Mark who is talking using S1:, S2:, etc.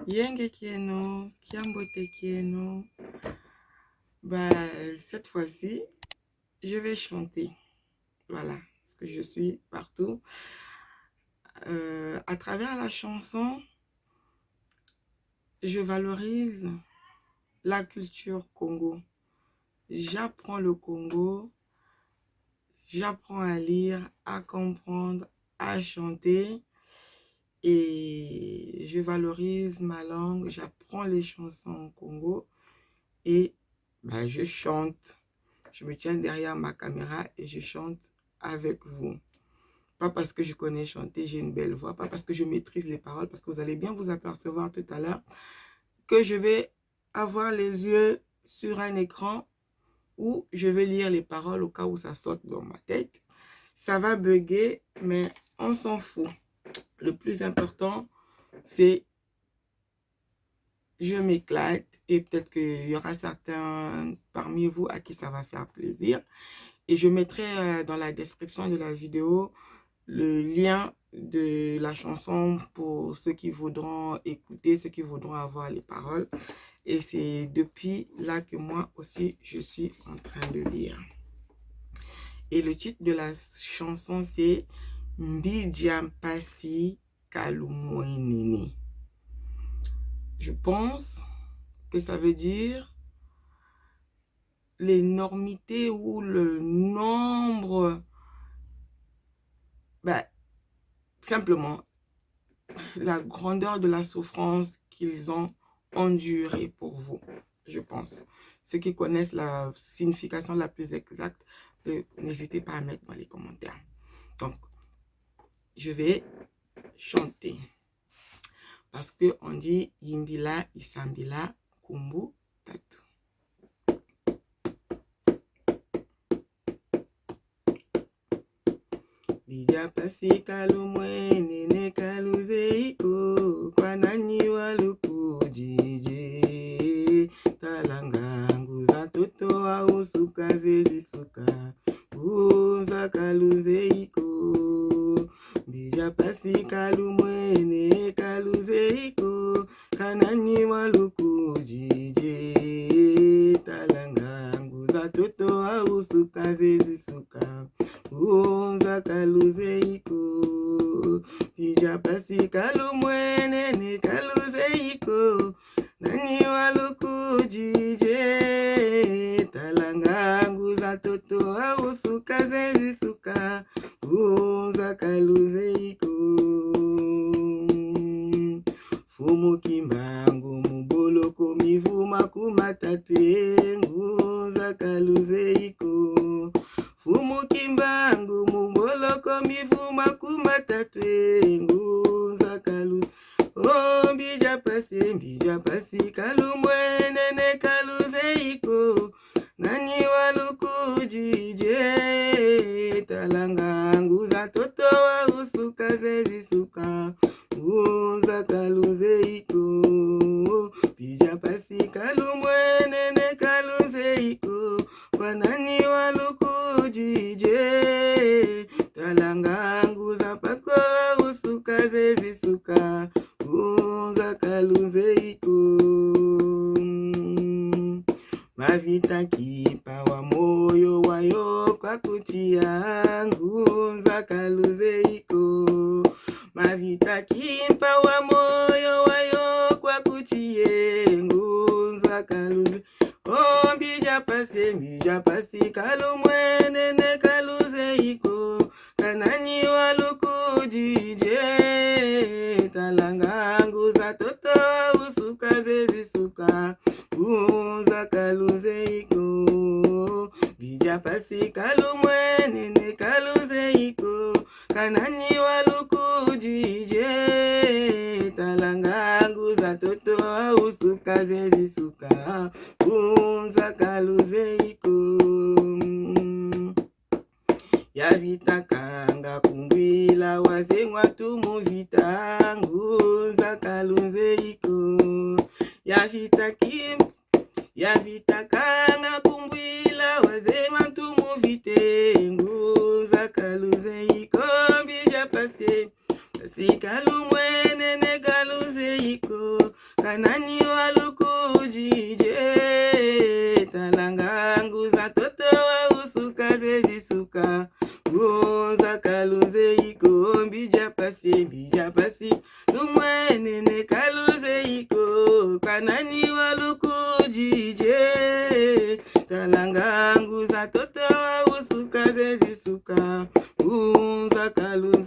S1: Yenge Kieno, Kiambote Kieno. Cette fois-ci, je vais chanter. Voilà, parce que je suis partout. À travers la chanson, je valorise la culture Congo. J'apprends le Congo, j'apprends à lire, à comprendre, à chanter. Et je valorise ma langue, j'apprends les chansons au Congo et je chante. Je me tiens derrière ma caméra et je chante avec vous. Pas parce que je connais chanter, j'ai une belle voix, pas parce que je maîtrise les paroles, parce que vous allez bien vous apercevoir tout à l'heure que je vais avoir les yeux sur un écran où je vais lire les paroles au cas où ça saute dans ma tête. Ça va bugger, mais on s'en fout. Le plus important, c'est je m'éclate et peut-être qu'il y aura certains parmi vous à qui ça va faire plaisir. Et je mettrai dans la description de la vidéo le lien de la chanson pour ceux qui voudront écouter, ceux qui voudront avoir les paroles. Et c'est depuis là que moi aussi, je suis en train de lire. Et le titre de la chanson, c'est Mbidjampasi Kalumwenene. Je pense que ça veut dire l'énormité ou le nombre, simplement la grandeur de la souffrance qu'ils ont endurée pour vous, je pense. Ceux qui connaissent la signification la plus exacte, n'hésitez pas à mettre dans les commentaires. Donc, je vais chanter. Parce qu'on dit Yimbila, Isambila, Kumbu, Tatu. Bija pasi kalumwenene kaluzeiko kwa nani waluku jije talangangu za toto wa usuka zezisuka uza kaluzeiko bija pasi kalumwene kaluzeiko kanani waluku jije talangangu za toto wa usuka zezisuka Unza kaluzeiko, pija pasi kalumwenene kaluzeiko, nani waluku jije, talangangu za toto ausuka zezisuka, unza kaluzeiko. Fumu kimbangu muboloko mivuma kumatatwe, unza kaluzeiko. Fumu kimbangu mumboloko mivuma kumatatwe nguza kalu oh mbija pasi kalumwenene kaluzeiko nani waluku jije talanga nguza toto wa usuka zezisuka nguza kaluzeiko mbija pasi kalumwenene kaluzeiko kwa nani waluku jije talangangu za pako usuka zezisuka unza kaluzeiko mavita kipa wa moyo wayo kwa kutia ngunza kaluzeiko mavita kipa wa moyo wayo kwa kutie ngunza kaluzeiko Oh, mbija pasi kalumwenene kaluzeiko kanani waluku jije talangangu za toto usuka zezisuka unza kaluzeiko mbija pasi kalumwenene kaluzeiko kanani waluku jije talangangu za toto usuka zezisuka unza kaluzeiko yavitakanga kumbwila wazengwa tumuvita ngunza kaluzeiko yavitakanga kumbwila wazengwa tumuvite ngunza kaluzeiko mbija pasi kalumwenene kaluzeiko kanani walukujije talanga nguza toto wa usuka zezisuka gonza kaluze iko mbija pasi lumwenene kaluze iko kanani walukujije talanga nguza toto wa usuka zezisuka gonza kaluze